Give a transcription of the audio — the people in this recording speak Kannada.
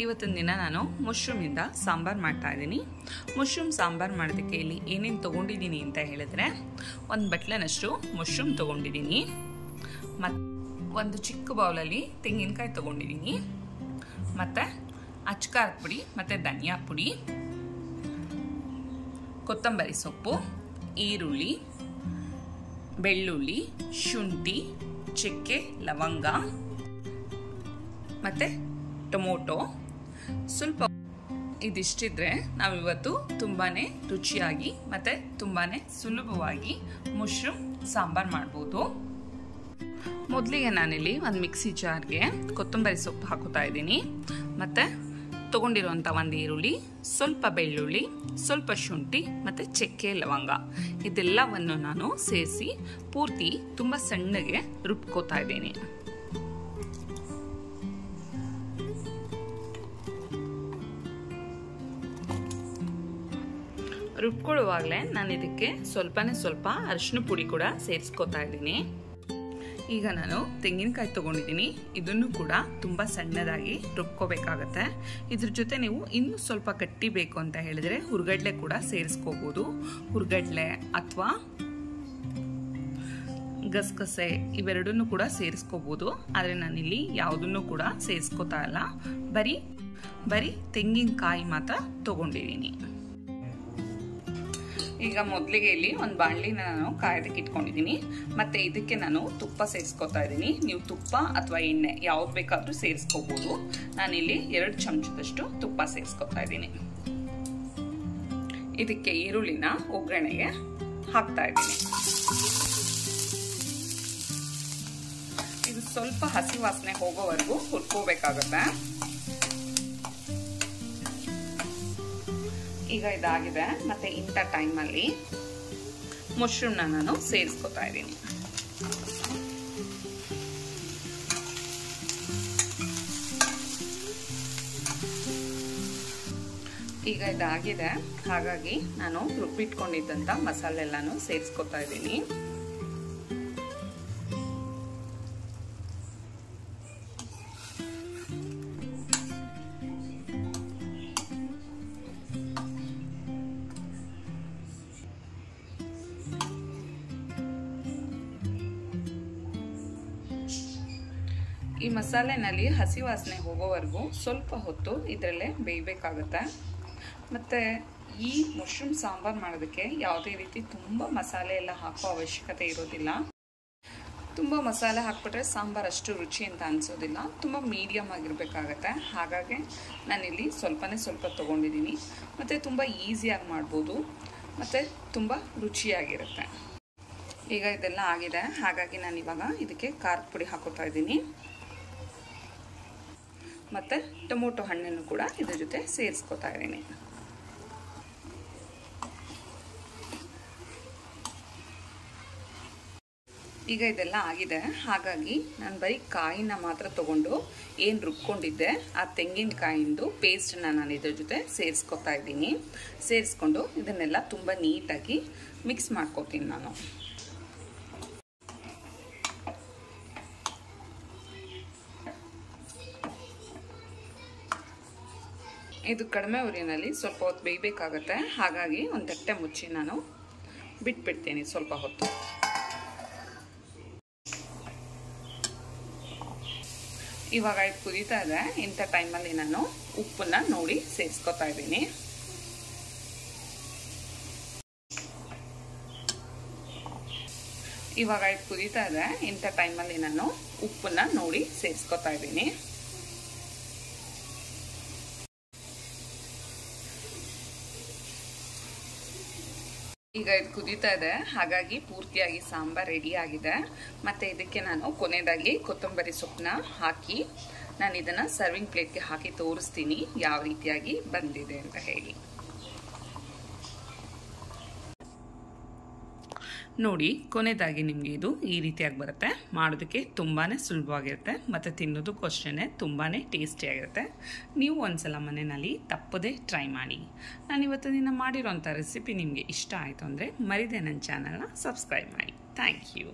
ಇವತ್ತಿನ ದಿನ ನಾನು ಮಶ್ರೂಮಿಂದ ಸಾಂಬಾರು ಮಾಡ್ತಾ ಇದ್ದೀನಿ. ಮಶ್ರೂಮ್ ಸಾಂಬಾರು ಮಾಡೋದಕ್ಕೆ ಇಲ್ಲಿ ಏನೇನು ತೊಗೊಂಡಿದ್ದೀನಿ ಅಂತ ಹೇಳಿದ್ರೆ, ಒಂದು ಬಟ್ಲನಷ್ಟು ಮಶ್ರೂಮ್ ತೊಗೊಂಡಿದ್ದೀನಿ, ಮತ್ತು ಒಂದು ಚಿಕ್ಕ ಬೌಲಲ್ಲಿ ತೆಂಗಿನಕಾಯಿ ತೊಗೊಂಡಿದ್ದೀನಿ, ಮತ್ತು ಅಚ್ಕಾರದ ಪುಡಿ ಮತ್ತು ಧನಿಯಾ ಪುಡಿ, ಕೊತ್ತಂಬರಿ ಸೊಪ್ಪು, ಈರುಳ್ಳಿ, ಬೆಳ್ಳುಳ್ಳಿ, ಶುಂಠಿ, ಚಕ್ಕೆ, ಲವಂಗ ಮತ್ತು ಟೊಮೊಟೊ ಸ್ವಲ್ಪ. ಇದಿಷ್ಟಿದ್ರೆ ನಾವಿವತ್ತು ತುಂಬಾ ರುಚಿಯಾಗಿ ಮತ್ತು ತುಂಬಾ ಸುಲಭವಾಗಿ ಮಶ್ರೂಮ್ ಸಾಂಬಾರು ಮಾಡ್ಬೋದು. ಮೊದಲಿಗೆ ನಾನಿಲ್ಲಿ ಒಂದು ಮಿಕ್ಸಿ ಜಾರ್ಗೆ ಕೊತ್ತಂಬರಿ ಸೊಪ್ಪು ಹಾಕೋತಾ ಇದ್ದೀನಿ, ಮತ್ತು ತೊಗೊಂಡಿರುವಂಥ ಒಂದು ಈರುಳ್ಳಿ, ಸ್ವಲ್ಪ ಬೆಳ್ಳುಳ್ಳಿ, ಸ್ವಲ್ಪ ಶುಂಠಿ ಮತ್ತು ಚಕ್ಕೆ, ಲವಂಗ ಇದೆಲ್ಲವನ್ನು ನಾನು ಸೇರಿಸಿ ಪೂರ್ತಿ ತುಂಬ ಸಣ್ಣಗೆ ರುಬ್ಕೋತಾ ಇದ್ದೀನಿ. ರುಬ್ಕೊಳ್ಳುವಾಗಲೇ ನಾನು ಇದಕ್ಕೆ ಸ್ವಲ್ಪ ಅರಿಶಿನ ಪುಡಿ ಕೂಡ ಸೇರಿಸ್ಕೋತಾ ಇದ್ದೀನಿ. ಈಗ ನಾನು ತೆಂಗಿನಕಾಯಿ ತೊಗೊಂಡಿದ್ದೀನಿ, ಇದನ್ನು ಕೂಡ ತುಂಬ ಸಣ್ಣದಾಗಿ ರುಬ್ಕೋಬೇಕಾಗತ್ತೆ. ಇದ್ರ ಜೊತೆ ನೀವು ಇನ್ನೂ ಸ್ವಲ್ಪ ಗಟ್ಟಿ ಬೇಕು ಅಂತ ಹೇಳಿದ್ರೆ ಹುರ್ಗಡ್ಲೆ ಕೂಡ ಸೇರಿಸ್ಕೋಬೋದು. ಹುರ್ಗಡ್ಲೆ ಅಥವಾ ಗಸಗಸೆ ಇವೆರಡನ್ನೂ ಕೂಡ ಸೇರಿಸ್ಕೋಬೋದು. ಆದರೆ ನಾನಿಲ್ಲಿ ಯಾವುದನ್ನು ಕೂಡ ಸೇರಿಸ್ಕೋತಾ ಇಲ್ಲ, ಬರೀ ತೆಂಗಿನಕಾಯಿ ಮಾತ್ರ ತೊಗೊಂಡಿದ್ದೀನಿ. ಈಗ ಮೊದಲಿಗೆ ಇಲ್ಲಿ ಒಂದು ಬಾಣಲಿನ ನಾನು ಕಾಯೋದಕ್ಕೆ ಇಟ್ಕೊಂಡಿದ್ದೀನಿ, ಮತ್ತು ಇದಕ್ಕೆ ನಾನು ತುಪ್ಪ ಸೇರಿಸ್ಕೊತಾ ಇದ್ದೀನಿ. ನೀವು ತುಪ್ಪ ಅಥವಾ ಎಣ್ಣೆ ಯಾವ್ದು ಬೇಕಾದರೂ ಸೇರಿಸ್ಕೋಬೋದು. ನಾನಿಲ್ಲಿ 2 ಚಮಚದಷ್ಟು ತುಪ್ಪ ಸೇರಿಸ್ಕೊತಾ ಇದ್ದೀನಿ. ಇದಕ್ಕೆ ಈರುಳ್ಳಿನ ಒಗ್ಗರಣೆಗೆ ಹಾಕ್ತಾ ಇದ್ದೀನಿ. ಇದು ಸ್ವಲ್ಪ ಹಸಿ ವಾಸನೆ ಹೋಗೋವರೆಗೂ ಹುರ್ಕೋಬೇಕಾಗತ್ತೆ. ಈಗ ಇದಾಗಿದೆ, ಮತ್ತೆ ಇಂಥ ಟೈಮಲ್ಲಿ ಮಶ್ರೂಮ್ನ ನಾನು ಸೇರಿಸ್ಕೊತಾ ಇದ್ದೀನಿ. ಈಗ ಇದಾಗಿದೆ, ಹಾಗಾಗಿ ನಾನು ರುಬ್ಬಿಟ್ಕೊಂಡಿದ್ದಂಥ ಮಸಾಲೆ ಎಲ್ಲಾನು ಸೇರಿಸ್ಕೊತಾ ಇದ್ದೀನಿ. ಈ ಮಸಾಲೆನಲ್ಲಿ ಹಸಿ ವಾಸನೆ ಹೋಗೋವರೆಗೂ ಸ್ವಲ್ಪ ಹೊತ್ತು ಇದರಲ್ಲೇ ಬೇಯಬೇಕಾಗುತ್ತೆ. ಮತ್ತು ಈ ಮಶ್ರೂಮ್ ಸಾಂಬಾರು ಮಾಡೋದಕ್ಕೆ ಯಾವುದೇ ರೀತಿ ತುಂಬ ಮಸಾಲೆ ಎಲ್ಲ ಹಾಕೋ ಅವಶ್ಯಕತೆ ಇರೋದಿಲ್ಲ. ತುಂಬ ಮಸಾಲೆ ಹಾಕ್ಬಿಟ್ರೆ ಸಾಂಬಾರು ಅಷ್ಟು ರುಚಿ ಅಂತ ಅನಿಸೋದಿಲ್ಲ. ತುಂಬ ಮೀಡಿಯಮ್ ಆಗಿರಬೇಕಾಗತ್ತೆ. ಹಾಗಾಗಿ ನಾನಿಲ್ಲಿ ಸ್ವಲ್ಪ ತೊಗೊಂಡಿದ್ದೀನಿ, ಮತ್ತು ತುಂಬ ಈಸಿಯಾಗಿ ಮಾಡ್ಬೋದು, ಮತ್ತು ತುಂಬ ರುಚಿಯಾಗಿರುತ್ತೆ. ಈಗ ಇದೆಲ್ಲ ಆಗಿದೆ, ಹಾಗಾಗಿ ನಾನಿವಾಗ ಇದಕ್ಕೆ ಖಾರದ ಪುಡಿ ಹಾಕೋತಾ ಇದ್ದೀನಿ, ಮತ್ತು ಟೊಮೊಟೊ ಹಣ್ಣನ್ನು ಕೂಡ ಇದ್ರ ಜೊತೆ ಸೇರಿಸ್ಕೊತಾ ಇದ್ದೀನಿ. ಈಗ ಇದೆಲ್ಲ ಆಗಿದೆ, ಹಾಗಾಗಿ ನಾನು ಬರೀ ಕಾಯಿನ ಮಾತ್ರ ತಗೊಂಡು ಏನು ರುಬ್ಕೊಂಡಿದ್ದೆ ಆ ತೆಂಗಿನಕಾಯಿಂದು ಪೇಸ್ಟನ್ನ ನಾನು ಇದ್ರ ಜೊತೆ ಸೇರಿಸ್ಕೊತಾ ಇದ್ದೀನಿ. ಸೇರಿಸ್ಕೊಂಡು ಇದನ್ನೆಲ್ಲ ತುಂಬ ನೀಟಾಗಿ ಮಿಕ್ಸ್ ಮಾಡ್ಕೊತೀನಿ ನಾನು. ಇದು ಕಡಿಮೆ ಉರಿನಲ್ಲಿ ಸ್ವಲ್ಪ ಹೊತ್ತು ಬೇಯಬೇಕಾಗತ್ತೆ, ಹಾಗಾಗಿ ಒಂದು ತಟ್ಟೆ ಮುಚ್ಚಿ ನಾನು ಬಿಟ್ಬಿಡ್ತೀನಿ ಸ್ವಲ್ಪ ಹೊತ್ತು. ಇವಾಗ ಇದು ಕುದೀತಾ ಇದೆ, ಇಂಥ ಟೈಮಲ್ಲಿ ನಾನು ಉಪ್ಪನ್ನ ನೋಡಿ ಸೇರಿಸ್ಕೊತಾ ಇದ್ದೀನಿ. ಇವಾಗ ಇದು ಕುದೀತಾ ಇದೆ, ಇಂಥ ಟೈಮಲ್ಲಿ ನಾನು ಉಪ್ಪನ್ನ ನೋಡಿ ಸೇರಿಸ್ಕೊತಾ ಇದ್ದೀನಿ. ಈಗ ಇದು ಕುದೀತಾ ಇದೆ, ಹಾಗಾಗಿ ಪೂರ್ತಿಯಾಗಿ ಸಾಂಬಾರು ರೆಡಿ ಆಗಿದೆ. ಮತ್ತು ಇದಕ್ಕೆ ನಾನು ಕೊನೆಯದಾಗಿ ಕೊತ್ತಂಬರಿ ಸೊಪ್ಪನ್ನ ಹಾಕಿ ನಾನು ಇದನ್ನು ಸರ್ವಿಂಗ್ ಪ್ಲೇಟ್ಗೆ ಹಾಕಿ ತೋರಿಸ್ತೀನಿ ಯಾವ ರೀತಿಯಾಗಿ ಬಂದಿದೆ ಅಂತ ಹೇಳಿ. ನೋಡಿ, ಕೊನೆಯದಾಗಿ ನಿಮಗೆ ಇದು ಈ ರೀತಿಯಾಗಿ ಬರುತ್ತೆ. ಮಾಡೋದಕ್ಕೆ ತುಂಬಾ ಸುಲಭವಾಗಿರುತ್ತೆ, ಮತ್ತು ತಿನ್ನೋದಕ್ಕೂ ಅಷ್ಟೇ ತುಂಬಾ ಟೇಸ್ಟಿಯಾಗಿರುತ್ತೆ. ನೀವು ಒಂದ್ಸಲ ಮನೆಯಲ್ಲಿ ತಪ್ಪದೇ ಟ್ರೈ ಮಾಡಿ. ನಾನು ಇವತ್ತು ದಿನ ಮಾಡಿರೋಂಥ ರೆಸಿಪಿ ನಿಮಗೆ ಇಷ್ಟ ಆಯಿತು ಅಂದರೆ ಮರಿದೆ ನನ್ನ ಚಾನಲ್ನ ಸಬ್ಸ್ಕ್ರೈಬ್ ಮಾಡಿ. Thank you.